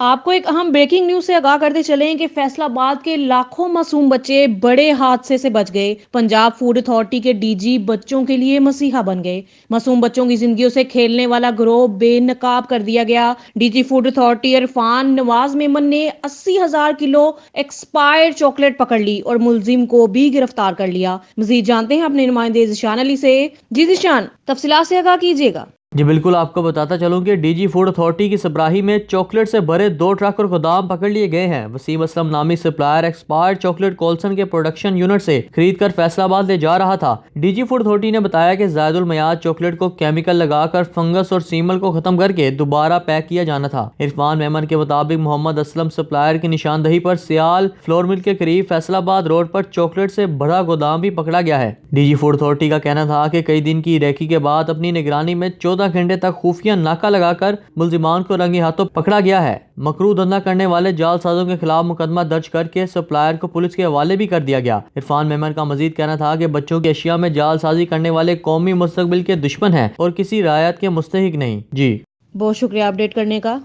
آپ کو ایک اہم بریکنگ نیوز سے آگاہ کرتے چلیں کہ فیصل آباد کے لاکھوں معصوم بچے بڑے حادثے سے بچ گئے۔ پنجاب فوڈ اتھارٹی کے ڈی جی بچوں کے لیے مسیحا بن گئے۔ معصوم بچوں کی زندگیوں سے کھیلنے والا گروہ بے نقاب کر دیا گیا۔ D G food authority Irfan Nawaz Memon نے 80,000 کلو ایکسپائر چاکلیٹ پکڑ لی اور ملزم کو بھی گرفتار کر لیا۔ مزید جانتے ہیں اپنے نمائندے ذیشان علی سے۔ جی ذیشان، تفصیلات سے آگاہ کیجیے گا۔ جی بالکل، آپ کو بتاتا چلوں کہ ڈی جی فوڈ اتھارٹی کی سبراہی میں چاکلیٹ سے بھرے 2 ٹرک اور گودام پکڑ لیے گئے ہیں۔ وسیم اسلم نامی سپلائر ایکسپائر چاکلیٹ کولسن کے پروڈکشن یونٹ سے خرید کر فیصل آباد لے جا رہا تھا۔ ڈی جی فوڈ اتھارٹی نے بتایا کہ زائد المیعاد چاکلیٹ کو کیمیکل لگا کر فنگس اور سیمل کو ختم کر کے دوبارہ پیک کیا جانا تھا۔ عرفان میمن کے مطابق محمد اسلم سپلائر کی نشاندہی پر سیال فلور مل کے قریب فیصل آباد روڈ پر چاکلیٹ سے بھرا گودام بھی پکڑا گیا ہے۔ ڈی جی فوڈ اتھارٹی کا کہنا تھا کہ کئی دن کی ریکی کے بعد اپنی نگرانی میں 14 گھنٹے تک خفیہ ناکہ لگا کر ملزمان کو رنگے ہاتھوں پکڑا گیا ہے۔ مکروہ دھندا کرنے والے جعل سازوں کے خلاف مقدمہ درج کر کے سپلائر کو پولیس کے حوالے بھی کر دیا گیا۔ عرفان میمن کا مزید کہنا تھا کہ بچوں کی اشیاء میں جعل سازی کرنے والے قومی مستقبل کے دشمن ہیں اور کسی رعایت کے مستحق نہیں۔ جی بہت شکریہ اپڈیٹ کرنے کا۔